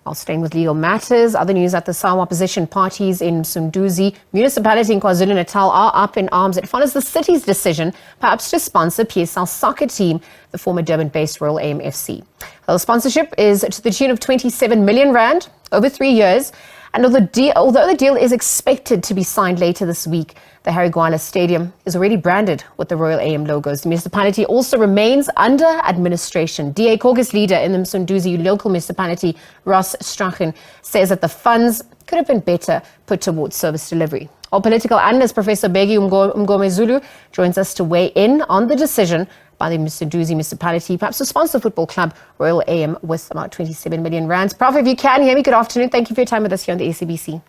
While staying with legal matters, other news that the SAM opposition parties in Msunduzi Municipality in KwaZulu-Natal are up in arms. It follows the city's decision perhaps to sponsor PSL soccer team, the former Durban-based Royal AM FC. The sponsorship is to the tune of 27 million rand over 3 years. And although the deal is expected to be signed later this week, the Harry Gwala Stadium is already branded with the Royal AM logos. The municipality also remains under administration. DA caucus leader in the Msunduzi local municipality, Ross Strachan, says that the funds could have been better put towards service delivery. Our political analyst, Professor Bheki Mngomezulu, joins us to weigh in on the decision by the Msunduzi municipality, perhaps to sponsor the football club Royal AM with about 27 million rands. Prof, if you can hear me, good afternoon. Thank you for your time with us here on the SABC.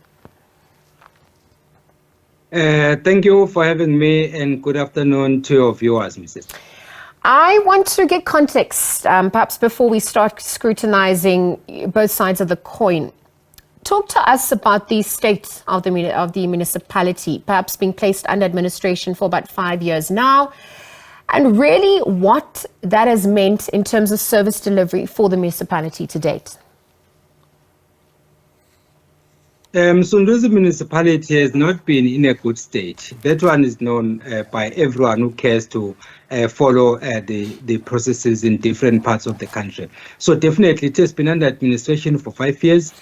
Thank you for having me, and good afternoon to your viewers, Mrs. I want to get context, perhaps before we start scrutinizing both sides of the coin. Talk to us about the state of the municipality, perhaps being placed under administration for about 5 years now, and really what that has meant in terms of service delivery for the municipality to date. Msunduzi municipality has not been in a good state. That one is known by everyone who cares to follow the processes in different parts of the country. So definitely it has been under administration for 5 years.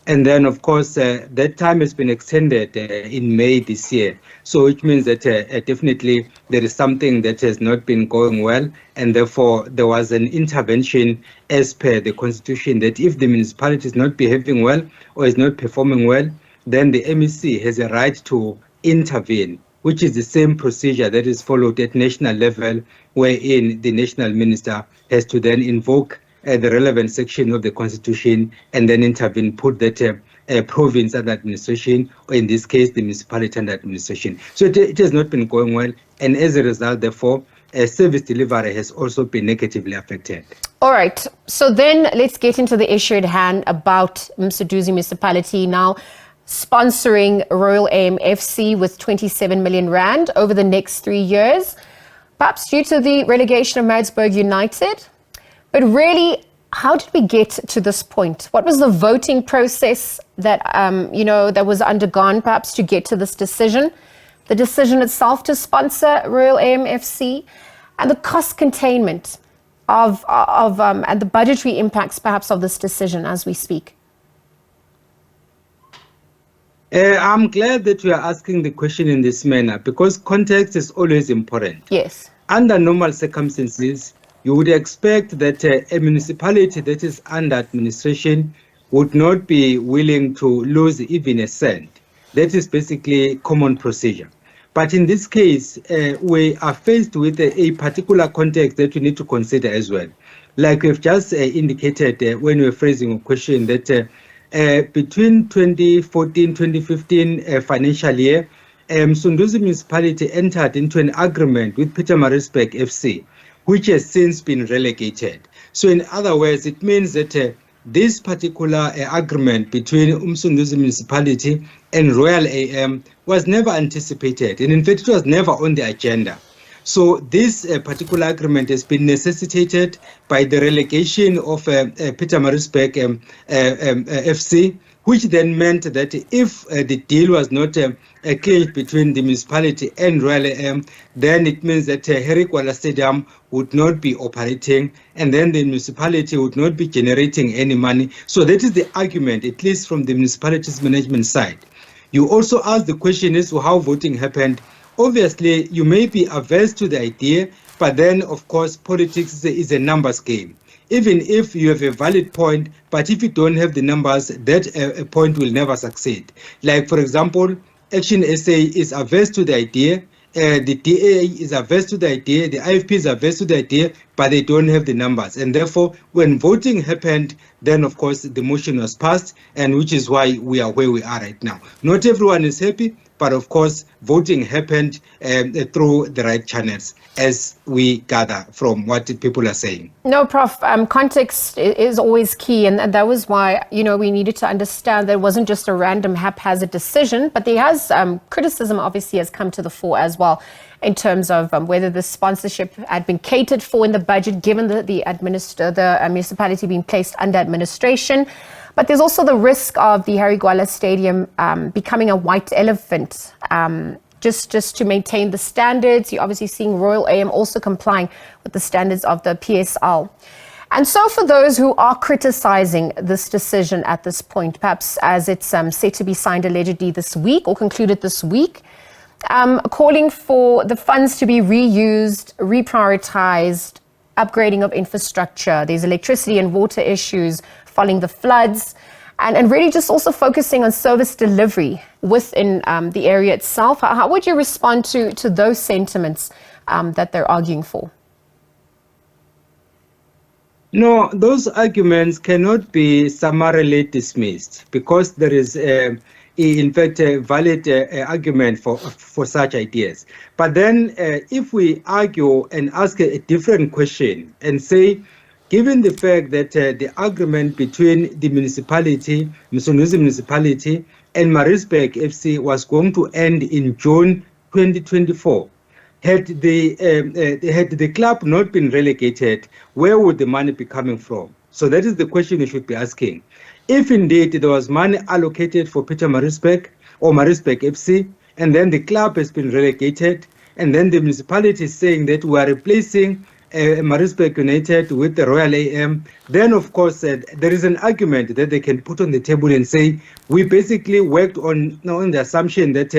And then, of course, that time has been extended in May this year. So which means that definitely there is something that has not been going well. And therefore, there was an intervention as per the constitution that if the municipality is not behaving well or is not performing well, then the MEC has a right to intervene, which is the same procedure that is followed at national level, wherein the national minister has to then invoke the relevant section of the constitution and then intervene, put that province under administration, or in this case, the municipality under administration. So it has not been going well. And as a result, therefore, service delivery has also been negatively affected. All right. So then let's get into the issue at hand about Msunduzi municipality now sponsoring Royal AM FC with 27 million rand over the next 3 years, perhaps due to the relegation of Maritzburg United. But really, how did we get to this point? What was the voting process that, that was undergone perhaps to get to this decision? The decision itself to sponsor Royal AM FC and the cost containment and the budgetary impacts perhaps of this decision as we speak. I'm glad that you are asking the question in this manner because context is always important. Yes. Under normal circumstances, you would expect that a municipality that is under administration would not be willing to lose even a cent. That is basically common procedure. But in this case, we are faced with a particular context that we need to consider as well. Like we've just indicated when we were phrasing a question that between 2014-2015 financial year, Msunduzi municipality entered into an agreement with Maritzburg FC, which has since been relegated. So in other words, it means that this particular agreement between Msunduzi municipality and Royal AM was never anticipated, and in fact it was never on the agenda. So this particular agreement has been necessitated by the relegation of Maritzburg FC, which then meant that if the deal was not clinched between the municipality and Royal AM, then it means that Harry Gwala Stadium would not be operating, and then the municipality would not be generating any money. So that is the argument, at least from the municipality's management side. You also asked the question as to how voting happened. Obviously, you may be averse to the idea, but then, of course, politics is a numbers game. Even if you have a valid point, but if you don't have the numbers, that point will never succeed. Like, for example, Action SA is averse to the idea, the DA is averse to the idea, the IFP is averse to the idea, but they don't have the numbers. And therefore, when voting happened, then, of course, the motion was passed, and which is why we are where we are right now. Not everyone is happy, but of course, voting happened through the right channels, as we gather from what people are saying. No, Prof, context is always key, and that was why, we needed to understand that it wasn't just a random haphazard decision, but there has criticism obviously has come to the fore as well in terms of whether the sponsorship had been catered for in the budget, given the municipality being placed under administration. But there's also the risk of the Harry Gwala Stadium becoming a white elephant, just to maintain the standards. You're obviously seeing Royal AM also complying with the standards of the PSL. And so for those who are criticizing this decision at this point, perhaps as it's set to be signed allegedly this week or concluded this week, calling for the funds to be reused, reprioritized, upgrading of infrastructure. There's electricity and water issues following the floods, and really just also focusing on service delivery within the area itself. How would you respond to those sentiments that they're arguing for? No, those arguments cannot be summarily dismissed because there is, in fact, a valid argument for such ideas. But then if we argue and ask a different question and say, given the fact that the agreement between the municipality, Msunduzi Municipality, and Maritzburg FC was going to end in June 2024, had the club not been relegated, where would the money be coming from? So that is the question you should be asking. If indeed there was money allocated for Maritzburg or Maritzburg FC, and then the club has been relegated, and then the municipality is saying that we are replacing Maritzburg United with the Royal AM, then of course there is an argument that they can put on the table and say, we basically worked on the assumption that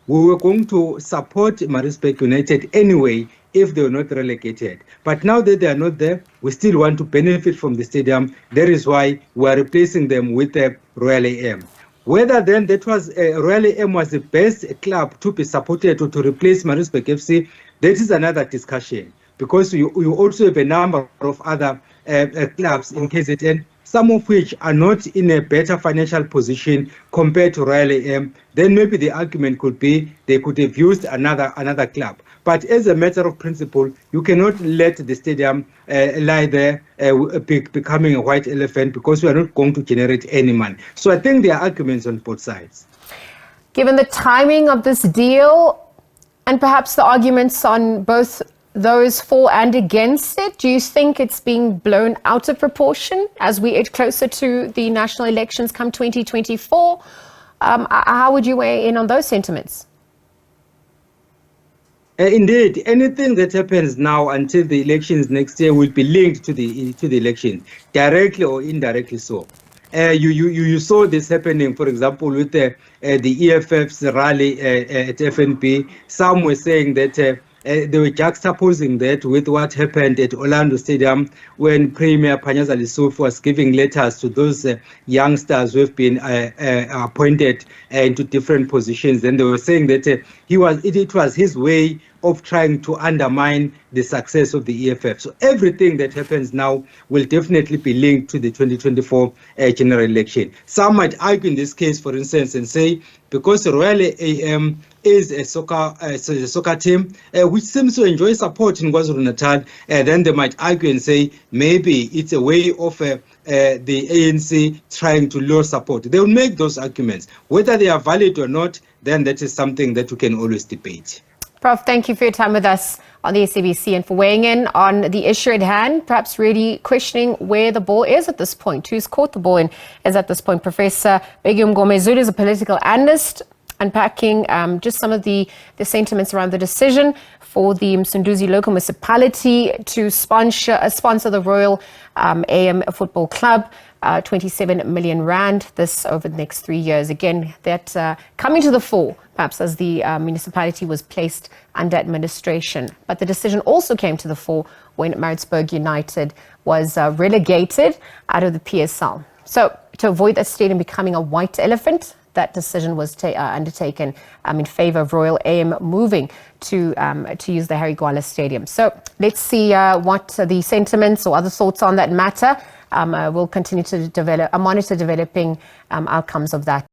we were going to support Maritzburg United anyway if they were not relegated. But now that they are not there, we still want to benefit from the stadium. That is why we are replacing them with the Royal AM. Whether then that was Royal AM was the best club to be supported or to replace Maritzburg FC, that is another discussion. Because you also have a number of other clubs in KZN, some of which are not in a better financial position compared to Royal AM, then maybe the argument could be they could have used another club. But as a matter of principle, you cannot let the stadium lie there becoming a white elephant because we are not going to generate any money. So I think there are arguments on both sides. Given the timing of this deal and perhaps the arguments on both those for and against it, do you think it's being blown out of proportion as we edge closer to the national elections come 2024? How would you weigh in on those sentiments? Indeed, anything that happens now until the elections next year will be linked to the election, directly or indirectly so. You saw this happening, for example, with the EFF's rally at FNB. Some were saying that they were juxtaposing that with what happened at Orlando Stadium when Premier Panyaza Lesotho was giving letters to those youngsters who have been appointed into different positions. And they were saying that it was his way of trying to undermine the success of the EFF. So everything that happens now will definitely be linked to the 2024 general election. Some might argue in this case, for instance, and say, because the Royal AM is a soccer team which seems to enjoy support in KwaZulu-Natal, then they might argue and say maybe it's a way of the ANC trying to lure support. They will make those arguments. Whether they are valid or not, then that is something that we can always debate. Prof, thank you for your time with us on the SABC and for weighing in on the issue at hand, perhaps really questioning where the ball is at this point, who's caught the ball and is at this point. Professor Bheki Mngomezulu is a political analyst, unpacking just some of the sentiments around the decision for the Msunduzi local municipality to sponsor the Royal AM Football Club, 27 million rand, this over the next 3 years. Again, that coming to the fore, perhaps as the municipality was placed under administration. But the decision also came to the fore when Maritzburg United was relegated out of the PSL. So to avoid that stadium becoming a white elephant, that decision was undertaken in favor of Royal AM moving to use the Harry Gwala Stadium. So let's see what the sentiments or other thoughts on that matter. We'll continue to monitor developing outcomes of that.